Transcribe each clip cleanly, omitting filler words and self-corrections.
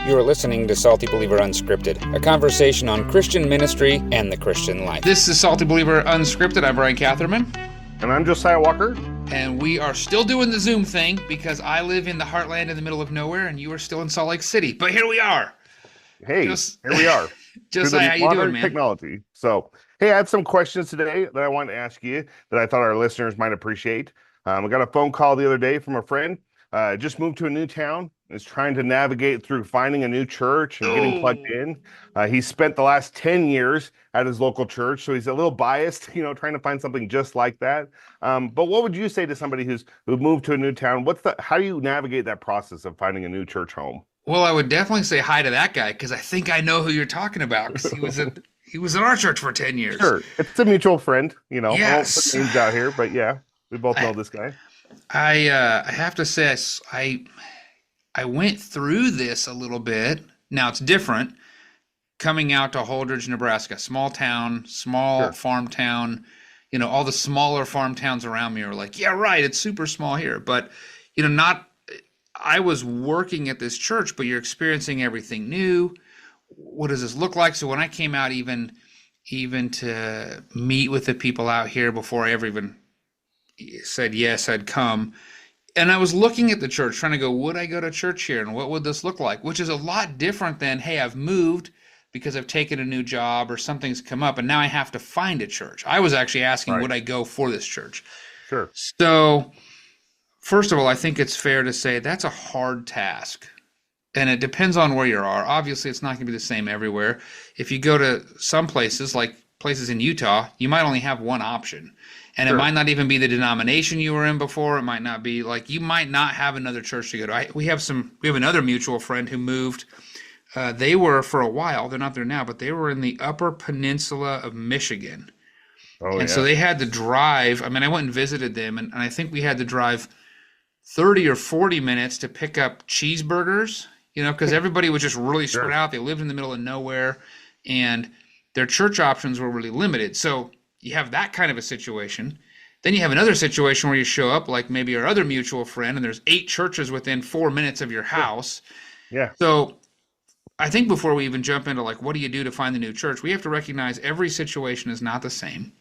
You are listening to Salty Believer Unscripted, a conversation on Christian ministry and the Christian life. This is Salty Believer Unscripted. I'm Brian Catherman. And I'm Josiah Walker. And we are still doing the Zoom thing because I live in the heartland in the middle of nowhere and you are still in Salt Lake City. But here we are. Hey, here we are. Josiah, how you doing, man? Technology. So, hey, I have some questions today that I wanted to ask you that I thought our listeners might appreciate. I got a phone call the other day from a friend. Just moved to a new town, is trying to navigate through finding a new church and getting plugged in. He spent the last 10 years at his local church, so he's a little biased, trying to find something just like that. But what would you say to somebody who moved to a new town? How do you navigate that process of finding a new church home? Well, I would definitely say hi to that guy because I think I know who you're talking about because he was in our church for 10 years. Sure, it's a mutual friend. Yes. I won't put names out here, but yeah, we both know this guy. I have to say I went through this a little bit. Now it's different coming out to Holdridge, Nebraska, small town, Sure. farm town. All the smaller farm towns around me are like, yeah, right, it's super small here. But, I was working at this church, but you're experiencing everything new. What does this look like? So when I came out even to meet with the people out here before I ever even said yes, I'd come. And I was looking at the church trying to go, would I go to church here? And what would this look like? Which is a lot different than, hey, I've moved because I've taken a new job or something's come up and now I have to find a church. I was actually asking, Right. would I go for this church? Sure. So first of all, I think it's fair to say that's a hard task. And it depends on where you are. Obviously, it's not going to be the same everywhere. If you go to some places, like places in Utah, you might only have one option. And Sure. It might not even be the denomination you were in before. It might not be you might not have another church to go to. We have another mutual friend who moved. They were for a while. They're not there now, but they were in the Upper Peninsula of Michigan. Oh, and so they had to drive. I mean, I went and visited them, and I think we had to drive 30 or 40 minutes to pick up cheeseburgers, because everybody was just really spread Sure. out. They lived in the middle of nowhere, and their church options were really limited. So you have that kind of a situation. Then you have another situation where you show up, like maybe our other mutual friend, and there's 8 churches within 4 minutes of your house. Yeah. So I think before we even jump into what do you do to find the new church, we have to recognize every situation is not the same.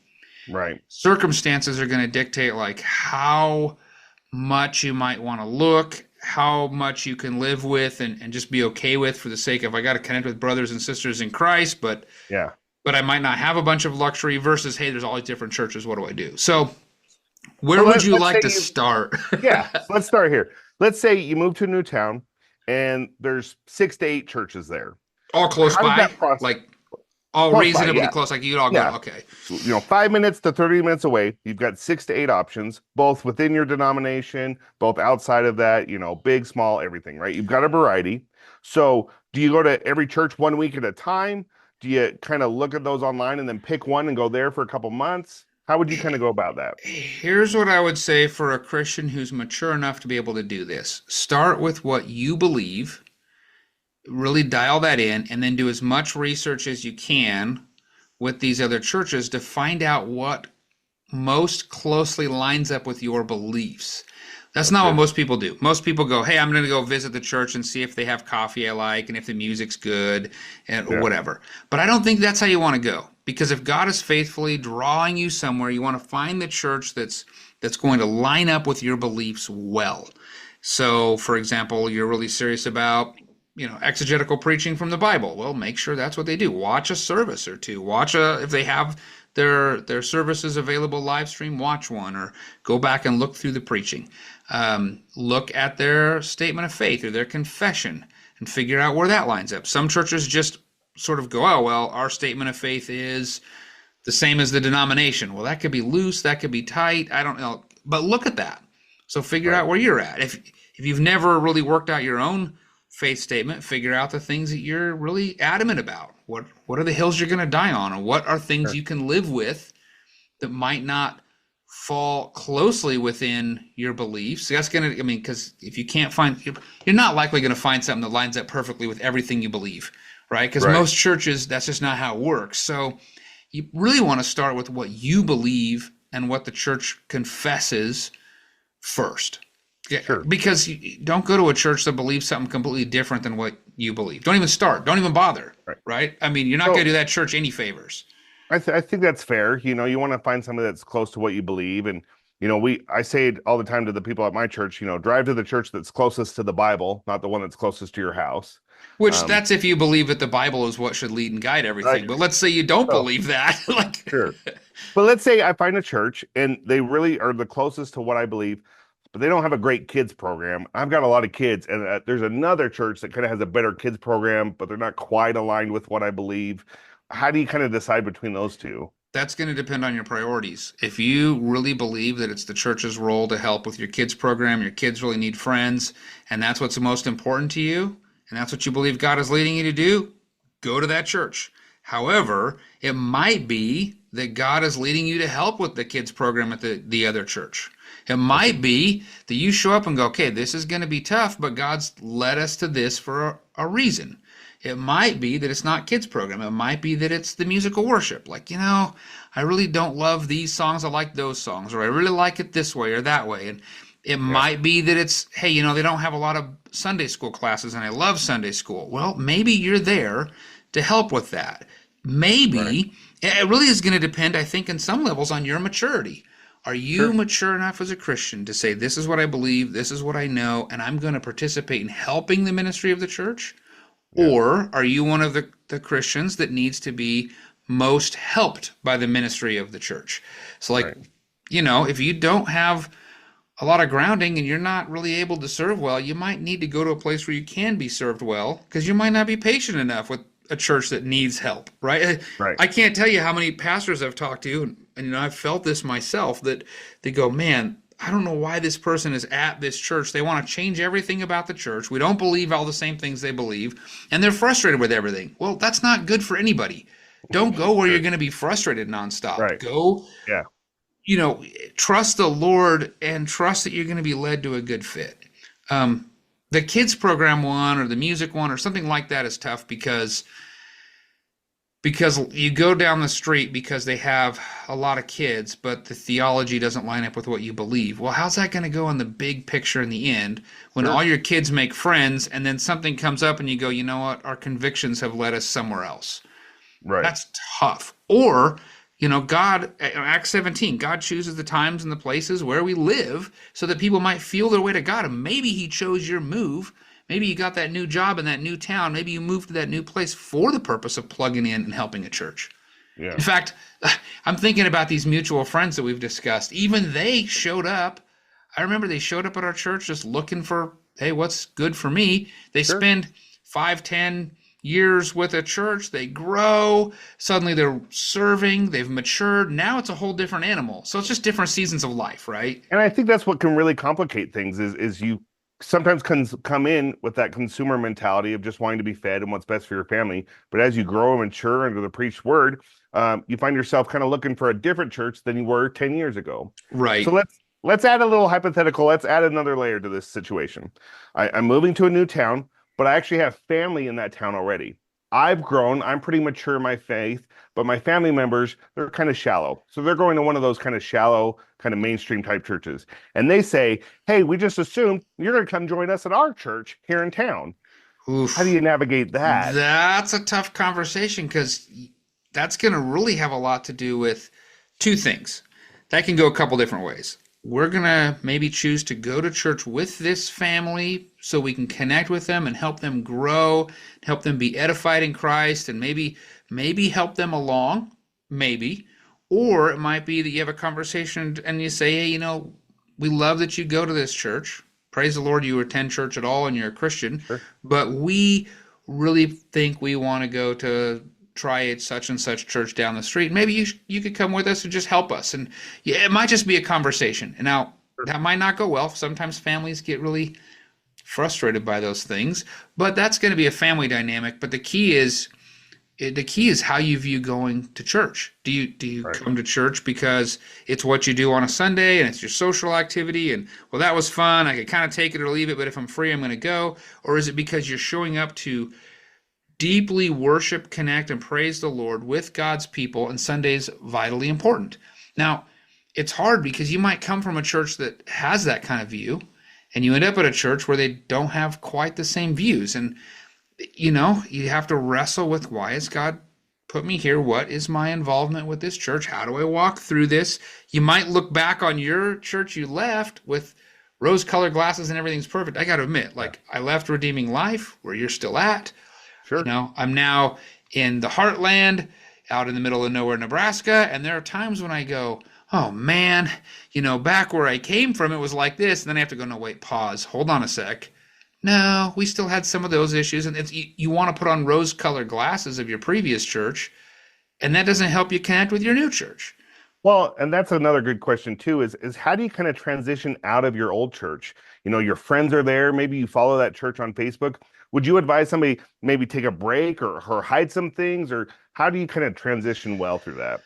Right. Circumstances are going to dictate how much you might want to look, how much you can live with and just be okay with for the sake of I got to connect with brothers and sisters in Christ, but I might not have a bunch of luxury versus, hey, there's all these different churches. What do I do? So where would you like to start? Yeah, let's start here. Let's say you move to a new town and there's 6 to 8 churches there. All close How does by? that process- All Close by, reasonably yeah. close, you'd all go, Yeah. okay. 5 minutes to 30 minutes away. You've got 6 to 8 options, both within your denomination, both outside of that, big, small, everything, right? You've got a variety. So do you go to every church 1 week at a time? Do you kind of look at those online and then pick one and go there for a couple months? How would you kind of go about that? Here's what I would say for a Christian who's mature enough to be able to do this. Start with what you believe, really dial that in, and then do as much research as you can with these other churches to find out what most closely lines up with your beliefs. That's not what most people do. Most people go, hey, I'm going to go visit the church and see if they have coffee I like and if the music's good and whatever. But I don't think that's how you want to go, because if God is faithfully drawing you somewhere, you want to find the church that's going to line up with your beliefs well. So, for example, you're really serious about exegetical preaching from the Bible. Well, make sure that's what they do. Watch a service or two. If they have their services available live stream, watch one or go back and look through the preaching. Look at their statement of faith or their confession and figure out where that lines up. Some churches just sort of go, oh, well, our statement of faith is the same as the denomination. Well, that could be loose, that could be tight. I don't know. But look at that. So figure out where you're at. If you've never really worked out your own faith statement, figure out the things that you're really adamant about. What are the hills you're going to die on, or what are things you can live with that might not fall closely within your beliefs? That's going to, because if you can't find, you're not likely going to find something that lines up perfectly with everything you believe, right? Because most churches, that's just not how it works. So you really want to start with what you believe and what the church confesses first. Yeah, Sure. because you don't go to a church that believes something completely different than what you believe. Don't even start. Don't even bother. Right. Right? I mean, you're not going So to do that church any favors. I think that's fair. You want to find somebody that's close to what you believe. And, I say it all the time to the people at my church, drive to the church that's closest to the Bible, not the one that's closest to your house. Which Um, that's if you believe that the Bible is what should lead and guide right. everything. But let's say you don't So, believe that. Like, sure. But let's say I find a church and they really are the closest to what I believe, but they don't have a great kids program. I've got a lot of kids, and there's another church that kind of has a better kids program, but they're not quite aligned with what I believe. How do you kind of decide between those two? that's going to depend on your priorities. If you really believe that it's the church's role to help with your kids program, your kids really need friends, and that's what's most important to you, and that's what you believe God is leading you to do, go to that church. However, it might be that God is leading you to help with the kids program at the other church. It Okay. might be that you show up and go, okay, this is going to be tough, but God's led us to this for a reason. It might be that it's not kids program. It might be that it's the musical worship. Like, I really don't love these songs. I like those songs, or I really like it this way or that way. And it Yeah. might be that it's, hey, they don't have a lot of Sunday school classes and I love Sunday school. Well, maybe you're there to help with that. Right. Maybe it really is going to depend, I think, in some levels on your maturity. Are you Sure. mature enough as a Christian to say, this is what I believe, this is what I know, and I'm going to participate in helping the ministry of the church? Yeah. Or are you one of the Christians that needs to be most helped by the ministry of the church? So, like, Right. if you don't have a lot of grounding and you're not really able to serve well, you might need to go to a place where you can be served well because you might not be patient enough with a church that needs help, right? Right. I can't tell you how many pastors I've talked to, and I've felt this myself, that they go, man, I don't know why this person is at this church. They want to change everything about the church. We don't believe all the same things they believe, and they're frustrated with everything. Well, that's not good for anybody. Don't go where you're Sure. going to be frustrated nonstop. Right. Go, Yeah. trust the Lord and trust that you're going to be led to a good fit. The kids program one or the music one or something like that is tough because you go down the street because they have a lot of kids, but the theology doesn't line up with what you believe. Well, how's that going to go in the big picture in the end when all Sure. your kids make friends and then something comes up and you go, you know what, our convictions have led us somewhere else? Right. That's tough. Or, God, Acts 17, God chooses the times and the places where we live so that people might feel their way to God. And maybe He chose your move. Maybe you got that new job in that new town. Maybe you moved to that new place for the purpose of plugging in and helping a church. Yeah. In fact, I'm thinking about these mutual friends that we've discussed. Even they showed up. I remember they showed up at our church just looking for, hey, what's good for me? They Sure. spend 5, 10 years with a church. They grow. Suddenly they're serving. They've matured. Now it's a whole different animal. So it's just different seasons of life, right? And I think that's what can really complicate things is you sometimes come in with that consumer mentality of just wanting to be fed and what's best for your family. But as you grow and mature under the preached word, you find yourself kind of looking for a different church than you were 10 years ago. So Right. let's add a little hypothetical. Let's add another layer to this situation. I'm moving to a new town, but I actually have family in that town already. I've grown. I'm pretty mature in my faith, but my family members, they're kind of shallow. So they're going to one of those kind of shallow, kind of mainstream type churches. And they say, hey, we just assumed you're going to come join us at our church here in town. How do Oof. you navigate that? That's a tough conversation because that's going to really have a lot to do with two things. That can go a couple different ways. We're going to maybe choose to go to church with this family so we can connect with them and help them grow, help them be edified in Christ, and maybe help them along, maybe. Or it might be that you have a conversation and you say, hey, we love that you go to this church. Praise the Lord you attend church at all and you're a Christian, Sure. but we really think we want to go to try such and such church down the street. Maybe you could come with us and just help us. And yeah, it might just be a conversation. And now Sure. that might not go well. Sometimes families get really frustrated by those things, but that's going to be a family dynamic. But the key is how you view going to church. Do you Right. come to church because it's what you do on a Sunday and it's your social activity and well that was fun, I could kind of take it or leave it, but if I'm free I'm going to go? Or is it because you're showing up to deeply worship, connect, and praise the Lord with God's people, and Sunday's vitally important? Now, it's hard because you might come from a church that has that kind of view, and you end up at a church where they don't have quite the same views. And you have to wrestle with, why has God put me here? What is my involvement with this church? How do I walk through this? You might look back on your church you left with rose-colored glasses and everything's perfect. I got to admit, Yeah. like, I left Redeeming Life, where you're still at. Sure. I'm now in the heartland, out in the middle of nowhere, Nebraska, and there are times when I go, oh man, back where I came from, it was like this, and then I have to go, no, wait, pause, hold on a sec. No, we still had some of those issues, and you want to put on rose-colored glasses of your previous church, and that doesn't help you connect with your new church. Well, and that's another good question too, is how do you kind of transition out of your old church? Your friends are there, maybe you follow that church on Facebook. Would you advise somebody maybe take a break or hide some things, or how do you kind of transition well through that?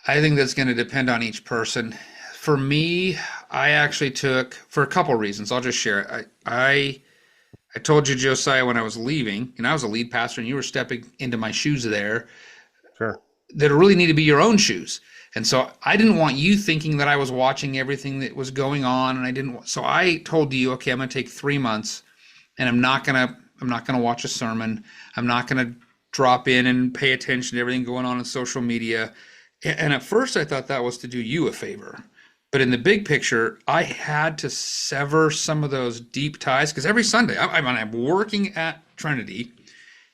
I think that's going to depend on each person. For me, I actually took, for a couple reasons, I'll just share it. I told you, Josiah, when I was leaving, and I was a lead pastor, and you were stepping into my shoes there, Sure. that it really need to be your own shoes. And so I didn't want you thinking that I was watching everything that was going on, and I didn't. So I told you, okay, I'm going to take 3 months, and I'm not gonna watch a sermon. I'm not gonna drop in and pay attention to everything going on in social media. And at first, I thought that was to do you a favor. But in the big picture, I had to sever some of those deep ties, because every Sunday, I'm working at Trinity,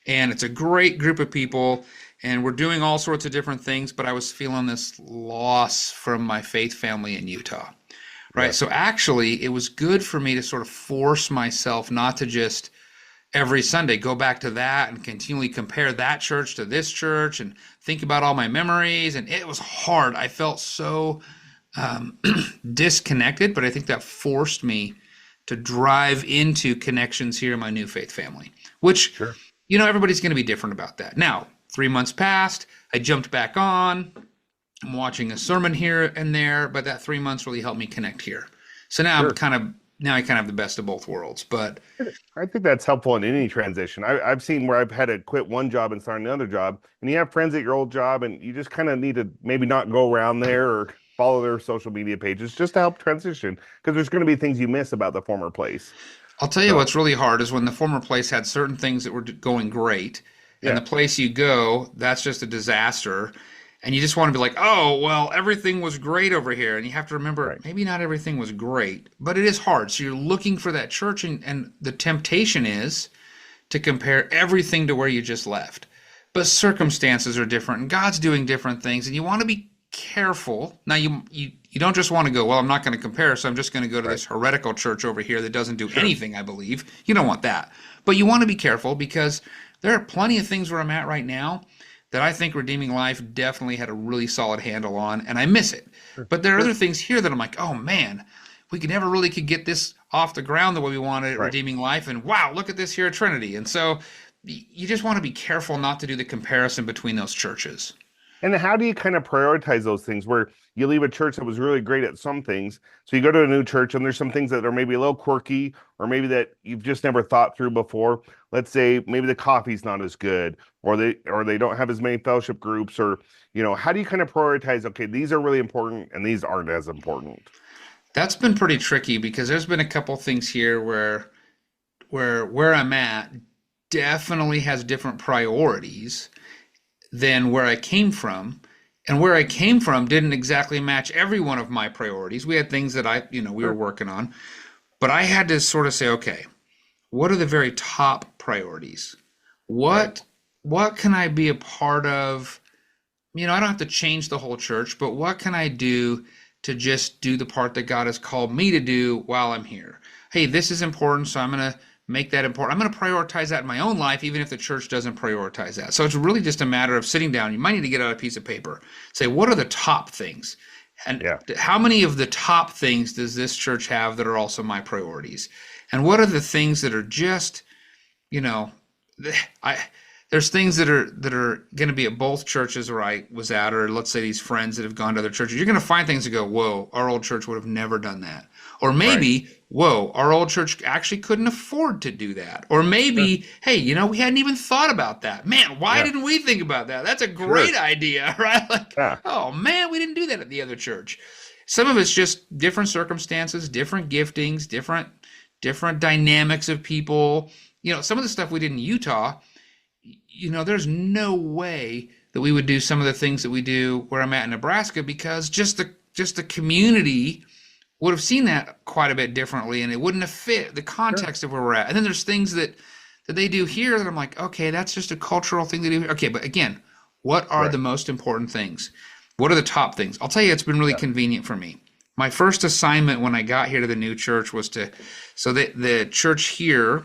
and it's a great group of people, and we're doing all sorts of different things, but I was feeling this loss from my faith family in Utah, right? Yeah. So actually, it was good for me to sort of force myself not to just every Sunday go back to that and continually compare that church to this church and think about all my memories. And it was hard. I felt so disconnected, but I think that forced me to drive into connections here in my new faith family, which, Sure. everybody's going to be different about that. Now, 3 months passed, I jumped back on, I'm watching a sermon here and there, but that 3 months really helped me connect here. So now Sure. I kind of have the best of both worlds, but I think that's helpful in any transition. I've seen where I've had to quit one job and start another job, and you have friends at your old job, and you just kind of need to maybe not go around there or follow their social media pages just to help transition, because there's going to be things you miss about the former place. I'll tell you So, what's really hard is when the former place had certain things that were going great, and the yeah, place you go, that's just a disaster. And you just want to be like, oh, well, everything was great over here. And you have to remember, right, maybe not everything was great, but it is hard. So you're looking for that church, and the temptation is to compare everything to where you just left. But circumstances are different, and God's doing different things, and you want to be careful. Now, you don't just want to go, well, I'm not going to compare, so I'm just going to go to right, this heretical church over here that doesn't do sure, anything, I believe. You don't want that. But you want to be careful, because there are plenty of things where I'm at right now that I think Redeeming Life definitely had a really solid handle on, and I miss it. sure, But there are sure, other things here that I'm like, oh man, we could never really could get this off the ground the way we wanted at right. Redeeming Life, and wow, look at this here at Trinity. And so you just want to be careful not to do the comparison between those churches. And how do you kind of prioritize those things where you leave a church that was really great at some things? So you go to a new church and there's some things that are maybe a little quirky, or maybe that you've just never thought through before. Let's say maybe the coffee's not as good, or they don't have as many fellowship groups, or how do you kind of prioritize, okay, these are really important and these aren't as important? That's been pretty tricky, because there's been a couple things here where I'm at definitely has different priorities than where I came from. And where I came from didn't exactly match every one of my priorities. We had things that we were Sure. working on, but I had to sort of say, okay, what are the very top priorities? Right. What can I be a part of? I don't have to change the whole church, but what can I do to just do the part that God has called me to do while I'm here? Hey, this is important, so I'm going to make that important. I'm going to prioritize that in my own life, even if the church doesn't prioritize that. So it's really just a matter of sitting down. You might need to get out a piece of paper, say, what are the top things? And Yeah. how many of the top things does this church have that are also my priorities? And what are the things that are just, I there's things that are going to be at both churches where I was at, or let's say these friends that have gone to other churches. You're going to find things that go, whoa, our old church would have never done that. Or Right. maybe, whoa, our old church actually couldn't afford to do that. Or Sure. maybe, hey, we hadn't even thought about that. Man, why Yeah. didn't we think about that? That's a Sure. great idea, right? Like, Yeah. oh man, we didn't do that at the other church. Some of it's just different circumstances, different giftings, different different dynamics of people. Some of the stuff we did in Utah, there's no way that we would do some of the things that we do where I'm at in Nebraska, because just the community would have seen that quite a bit differently, and it wouldn't have fit the context of where we're at. And then there's things that they do here that I'm like, okay, that's just a cultural thing to do. Okay, but again, what are the most important things? What are the top things? I'll tell you, it's been really convenient for me. My first assignment when I got here to the new church was so the church here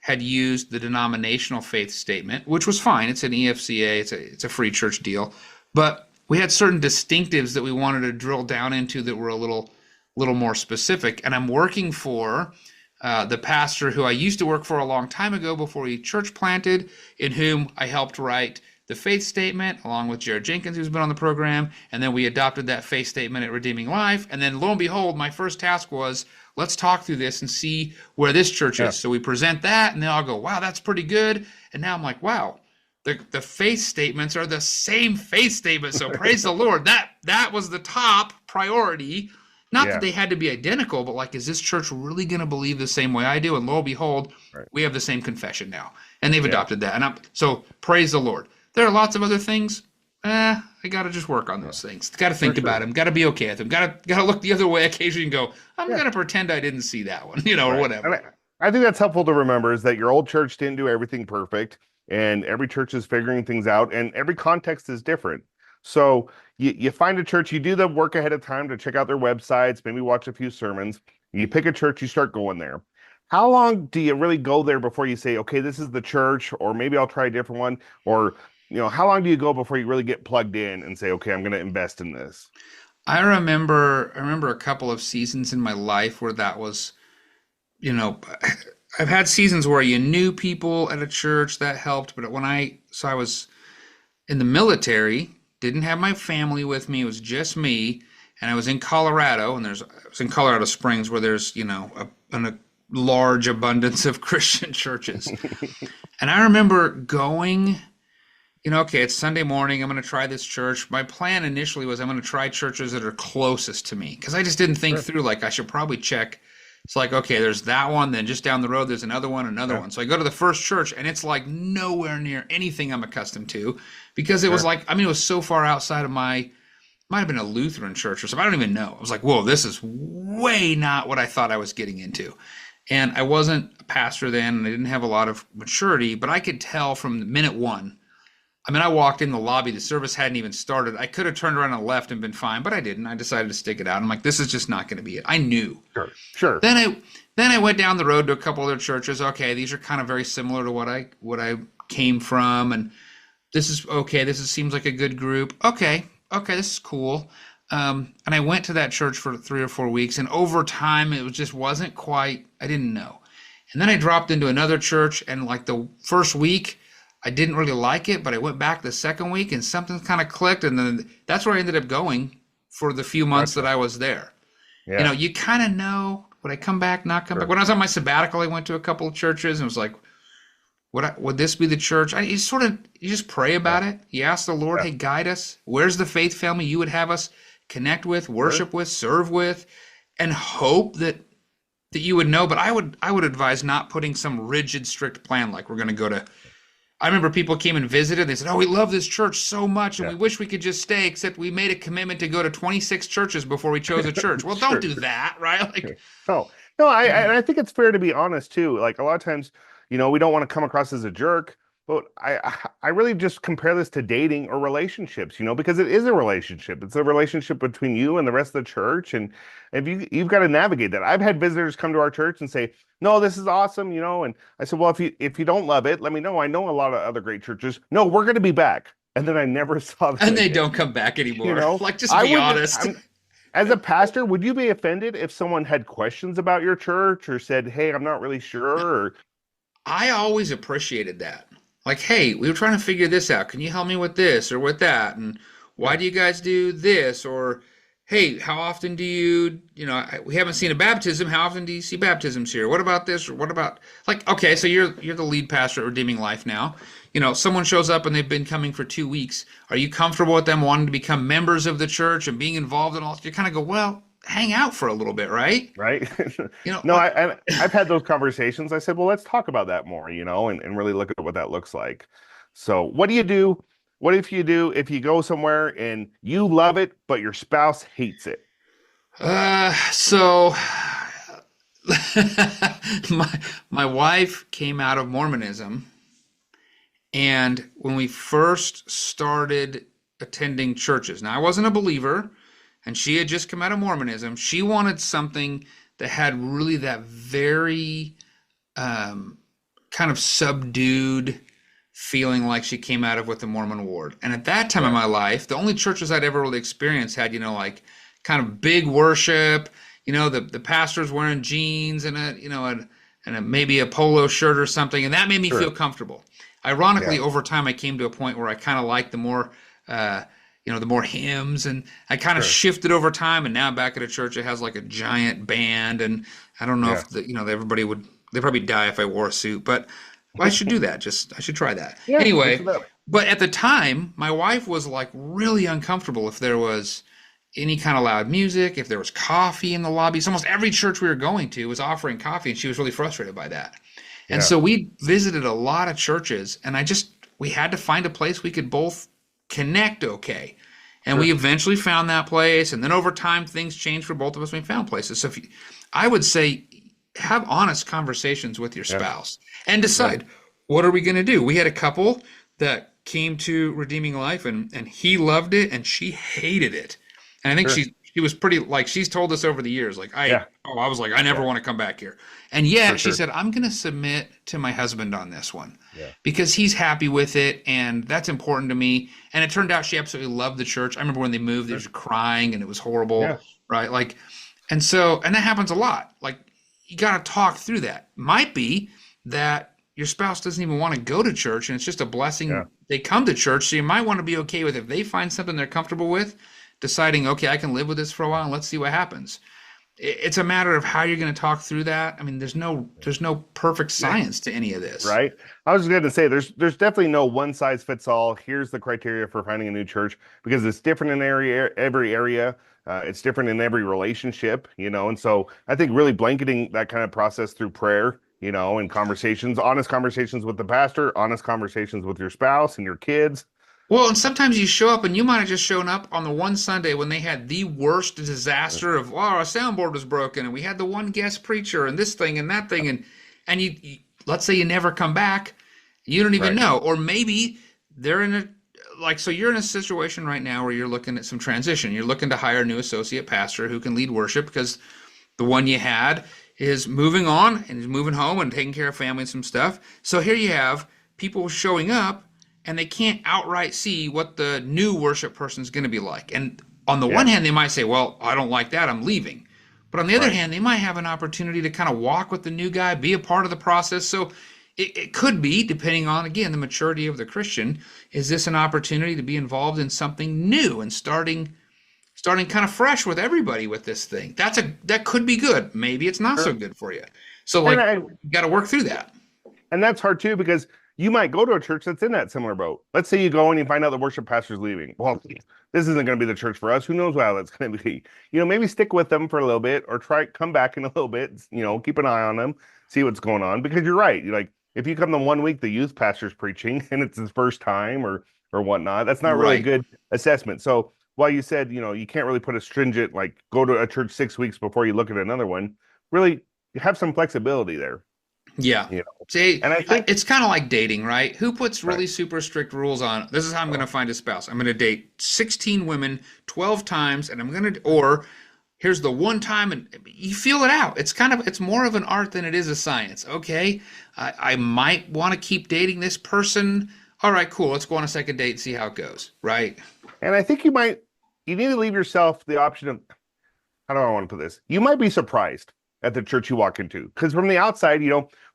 had used the denominational faith statement, which was fine. It's an EFCA, it's a free church deal. But we had certain distinctives that we wanted to drill down into that were a little more specific. And I'm working for the pastor who I used to work for a long time ago before he church planted, in whom I helped write the faith statement along with Jared Jenkins, who's been on the program. And then we adopted that faith statement at Redeeming Life. And then lo and behold, my first task was, let's talk through this and see where this church is. So we present that, and then I'll go, wow, that's pretty good. And now I'm like, wow, the faith statements are the same faith statement. So praise the Lord. That was the top priority. Not that they had to be identical, but like, is this church really going to believe the same way I do? And lo and behold, we have the same confession now. And they've adopted that. And so praise the Lord. There are lots of other things. I got to just work on those things. Got to think about them. Got to be okay with them. Got to look the other way occasionally and go, I'm going to pretend I didn't see that one, or whatever. And I think that's helpful to remember, is that your old church didn't do everything perfect, and every church is figuring things out, and every context is different. So you find a church, you do the work ahead of time to check out their websites, maybe watch a few sermons. You pick a church, you start going there. How long do you really go there before you say, okay, this is the church, or maybe I'll try a different one? Or, how long do you go before you really get plugged in and say, okay, I'm going to invest in this? I remember a couple of seasons in my life where that was, I've had seasons where you knew people at a church that helped, but I was in the military, didn't have my family with me, it was just me, and I was in Colorado, and I was in Colorado Springs, where there's, a large abundance of Christian churches. And I remember going, okay, it's Sunday morning, I'm going to try this church. My plan initially was I'm going to try churches that are closest to me, because I just didn't think through, like, I should probably check. It's like, okay, there's that one, then just down the road there's another one. So I go to the first church, and it's like nowhere near anything I'm accustomed to, because it was like, it was so far outside of might have been a Lutheran church or something. I don't even know. I was like, whoa, this is way not what I thought I was getting into. And I wasn't a pastor then, and I didn't have a lot of maturity, but I could tell from minute one. I walked in the lobby, the service hadn't even started. I could have turned around and left and been fine, but I didn't. I decided to stick it out. I'm like, this is just not going to be it. I knew. Sure. Then I went down the road to a couple other churches. Okay, these are kind of very similar to what I came from, and this is okay. Seems like a good group. Okay, this is cool. And I went to that church for 3 or 4 weeks, and over time, it just wasn't quite. I didn't know. And then I dropped into another church, and like the first week, I didn't really like it, but I went back the second week, and something kind of clicked, and then that's where I ended up going for the few months that I was there. Yeah. You kind of know, would I come back, not come back? When I was on my sabbatical, I went to a couple of churches, and it was like, would this be the church? You just pray about it. You ask the Lord, hey, guide us. Where's the faith family you would have us connect with, worship with, serve with, and hope that you would know. But I would advise not putting some rigid, strict plan, like we're going to go to. I remember people came and visited. They said, oh, we love this church so much, and we wish we could just stay, except we made a commitment to go to 26 churches before we chose a church. Well, don't do that, right? Like, No, I think it's fair to be honest, too. Like, a lot of times, we don't want to come across as a jerk, but I really just compare this to dating or relationships, because it is a relationship. It's a relationship between you and the rest of the church, and if you've got to navigate that. I've had visitors come to our church and say, no, this is awesome, and I said, well, if you don't love it, let me know. I know a lot of other great churches. No, we're going to be back. And then I never saw them. And they don't come back anymore. Like, just be honest. As a pastor, would you be offended if someone had questions about your church or said, hey, I'm not really sure? I always appreciated that. Like, hey, we were trying to figure this out. Can you help me with this or with that? And why do you guys do this? Or, hey, how often do you, we haven't seen a baptism. How often do you see baptisms here? What about this? Or what about, like, okay, so you're the lead pastor at Redeeming Life now. Someone shows up and they've been coming for 2 weeks. Are you comfortable with them wanting to become members of the church and being involved in all? You kind of go, well, hang out for a little bit, right? right? You know, No, I've had those conversations. I said, well, let's talk about that more, and really look at what that looks like. So, what do you do? What if you go somewhere and you love it, but your spouse hates it? so my wife came out of Mormonism, and when we first started attending churches, now I wasn't a believer, and she had just come out of Mormonism. She wanted something that had really that very kind of subdued feeling like she came out of with the Mormon ward. And at that time in Yeah, my life, the only churches I'd ever really experienced had, like kind of big worship, the pastor's wearing jeans and maybe a polo shirt or something. And that made me feel sure. comfortable. Ironically, Yeah, over time, I came to a point where I kind of liked uh, the more hymns, and I kind of sure. shifted over time. And now back at a church, it has like a giant band, and I don't know Yeah, if everybody they'd probably die if I wore a suit, but well, I should do that. I should try that. yeah, Anyway, absolutely. but at the time, my wife was like really uncomfortable if there was any kind of loud music, if there was coffee in the lobbies. Almost every church we were going to was offering coffee, and she was really frustrated by that. And Yeah, so we visited a lot of churches, and we had to find a place we could both connect okay. And we sure. eventually found that place, and then over time things changed for both of us. We found places. So I would say have honest conversations with your Yeah, spouse and yeah, decide, what are we going to do? We had a couple that came to Redeeming Life, and he loved it and she hated it. And I think sure. she was pretty, like, she's told us over the years, like, Yeah, I was like, I never yeah, want to come back here. And for yet she sure. said, I'm going to submit to my husband on this one Yeah, because he's happy with it, and that's important to me. And it turned out she absolutely loved the church. I remember when they moved, they sure. were crying and it was horrible, Yeah, right? Like, and that happens a lot. Like, you got to talk through that. Might be that your spouse doesn't even want to go to church, and it's just a yeah. blessing they come to church. So you might want to be okay with, if they find something they're comfortable with, deciding, okay, I can live with this for a while and let's see what happens. It's a matter of how you're going to talk through that. I mean, there's no perfect science to any of this. Right. I was going to say there's definitely no one size fits all. Here's the criteria for finding a new church because it's different in every area. It's different in every relationship, and so I think really blanketing that kind of process through prayer, and conversations, honest conversations with the pastor, honest conversations with your spouse and your kids. Well, and sometimes you show up and you might have just shown up on the one Sunday when they had the worst disaster of, oh, our soundboard was broken and we had the one guest preacher and this thing and that thing, and let's say you never come back, you don't even Right. know. Or maybe they're in a, like, so you're in a situation right now where you're looking at some transition. You're looking to hire a new associate pastor who can lead worship because the one you had is moving on and is moving home and taking care of family and some stuff. So here you have people showing up and they can't outright see what the new worship person is going to be like. And on the one Yeah. hand, they might say, well, I don't like that, I'm leaving. But on the other Right. hand, they might have an opportunity to kind of walk with the new guy, be a part of the process. So it could be, depending on, again, the maturity of the Christian, is this an opportunity to be involved in something new and starting kind of fresh with everybody with this thing? That could be good. Maybe it's not so Sure. good for you. So And like, I, you got to work through that. And that's hard too because you might go to a church that's in that similar boat. Let's say you go and you find out the worship pastor's leaving. Well, this isn't going to be the church for us. Who knows how that's going to be? Maybe stick with them for a little bit or come back in a little bit, keep an eye on them, see what's going on because you're right. You're like if you come the one week the youth pastor's preaching and it's his first time or whatnot, that's not really a Right. good assessment. So while you said, you can't really put a stringent like go to a church 6 weeks before you look at another one, really have some flexibility there, Yeah. you know. See, And I think it's kind of like dating, right? Who puts right. really super strict rules on, this is how I'm going to find a spouse. I'm going to date 16 women 12 times, and or here's the one time, and you feel it out. It's more of an art than it is a science. Okay. I might want to keep dating this person. All right, cool. Let's go on a second date and see how it goes. Right. And I think you need to leave yourself the option of, how do I want to put this? You might be surprised at the church you walk into. Because from the outside,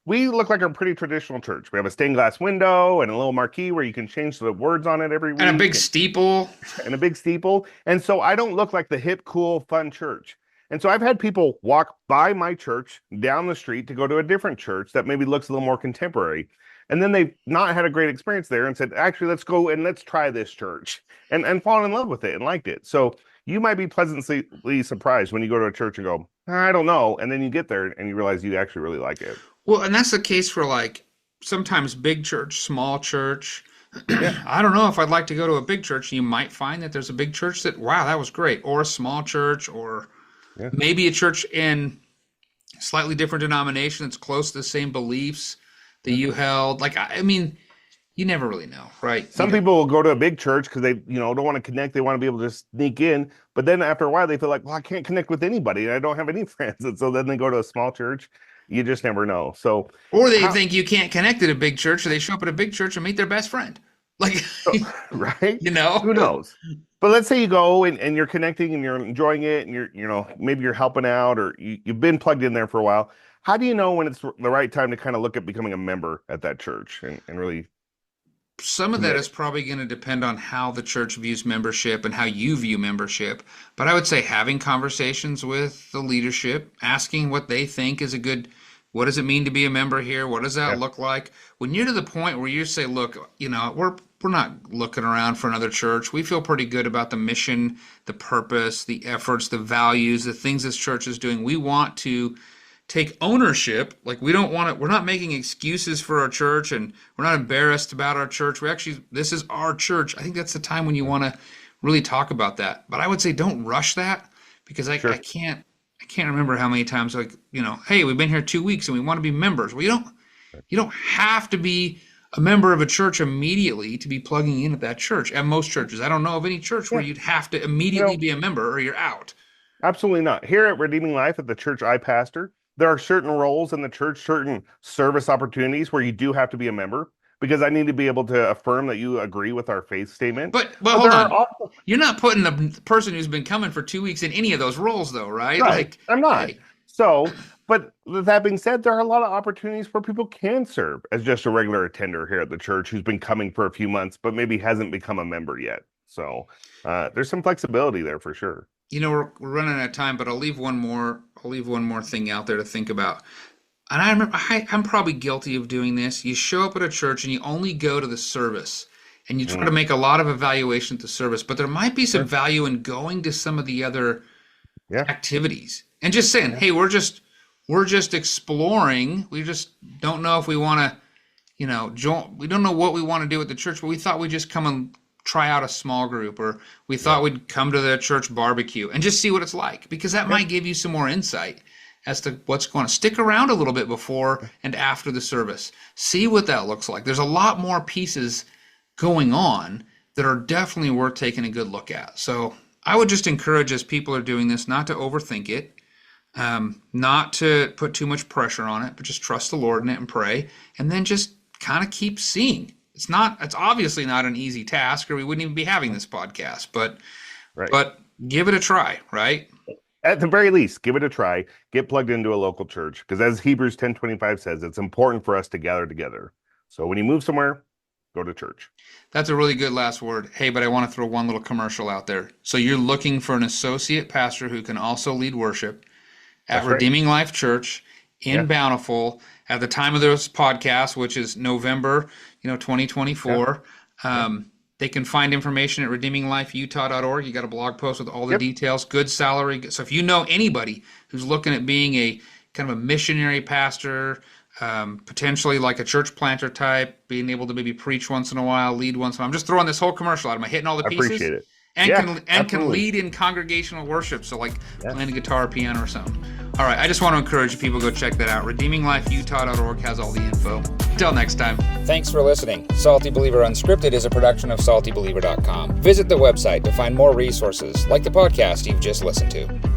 we look like a pretty traditional church. We have a stained glass window and a little marquee where you can change the words on it every And a big week steeple. and a big steeple. And so I don't look like the hip, cool, fun church. And so I've had people walk by my church down the street to go to a different church that maybe looks a little more contemporary. And then they've not had a great experience there and said, actually, let's go and let's try this church and fallen in love with it and liked it. So, You might be pleasantly surprised when you go to a church and go, I don't know. And then you get there and you realize you actually really like it. Well, and that's the case for like sometimes big church, small church. Yeah. I don't know if I'd like to go to a big church. You might find that there's a big church that, wow, that was great. Or a small church, or Yeah. maybe a church in slightly different denomination that's close to the same beliefs that you held. Like, I mean, you never really know, right? Some people will go to a big church because they, don't want to connect. They want to be able to sneak in. But then after a while, they feel like, well, I can't connect with anybody, and I don't have any friends. And so then they go to a small church. You just never know. So, or they think you can't connect at a big church, so they show up at a big church and meet their best friend. Like, right? Who knows? But let's say you go and you're connecting and you're enjoying it, and maybe you're helping out, or you've been plugged in there for a while. How do you know when it's the right time to kind of look at becoming a member at that church and really? Some of that is probably going to depend on how the church views membership and how you view membership. But I would say having conversations with the leadership, asking what they think is a good, what does it mean to be a member here? What does that look like? When you're to the point where you say, look, we're not looking around for another church. We feel pretty good about the mission, the purpose, the efforts, the values, the things this church is doing. We want to take ownership. Like, we're not making excuses for our church, and we're not embarrassed about our church. This is our church. I think that's the time when you want to really talk about that. But I would say don't rush that, because I can't remember how many times, like, hey, we've been here 2 weeks and we want to be members. Well, you don't have to be a member of a church immediately to be plugging in at that church. At most churches, I don't know of any church where you'd have to immediately be a member or you're out. Absolutely not. Here at Redeeming Life, at the church I pastor, there are certain roles in the church, certain service opportunities where you do have to be a member, because I need to be able to affirm that you agree with our faith statement. But hold on. You're not putting the person who's been coming for 2 weeks in any of those roles, though, right? Right. I'm not. Hey. So, but with that being said, there are a lot of opportunities where people can serve as just a regular attender here at the church who's been coming for a few months, but maybe hasn't become a member yet. So there's some flexibility there for sure. We're running out of time, but I'll leave one more thing out there to think about. And I remember I'm probably guilty of doing this. You show up at a church and you only go to the service, and you try to make a lot of evaluation at the service, but there might be some value in going to some of the other activities and just saying, hey, we're just exploring. We just don't know if we want to, join. We don't know what we want to do at the church, but we thought we'd just come and try out a small group, or we thought we'd come to the church barbecue and just see what it's like, because that might give you some more insight as to what's going to stick around a little bit before and after the service. See what that looks like. There's a lot more pieces going on that are definitely worth taking a good look at. So I would just encourage, as people are doing this, not to overthink it, not to put too much pressure on it, but just trust the Lord in it and pray, and then just kind of keep seeing. It's obviously not an easy task, or we wouldn't even be having this podcast, but give it a try, right? At the very least, give it a try. Get plugged into a local church, because as Hebrews 10:25 says, it's important for us to gather together. So when you move somewhere, go to church. That's a really good last word. Hey, but I want to throw one little commercial out there. So you're looking for an associate pastor who can also lead worship at Redeeming Life Church in Bountiful at the time of this podcast, which is November, 2024. They can find information at redeeminglifeutah.org. You got a blog post with all the details, good salary. So if you know anybody who's looking at being a kind of a missionary pastor, potentially like a church planter type, being able to maybe preach once in a while, lead once in a while. I'm just throwing this whole commercial out. Am I hitting all the pieces? I appreciate it. And can lead in congregational worship, so like playing a guitar or piano or something. All right, I just want to encourage people to go check that out. RedeemingLifeUtah.org has all the info. Until next time. Thanks for listening. Salty Believer Unscripted is a production of SaltyBeliever.com. Visit the website to find more resources like the podcast you've just listened to.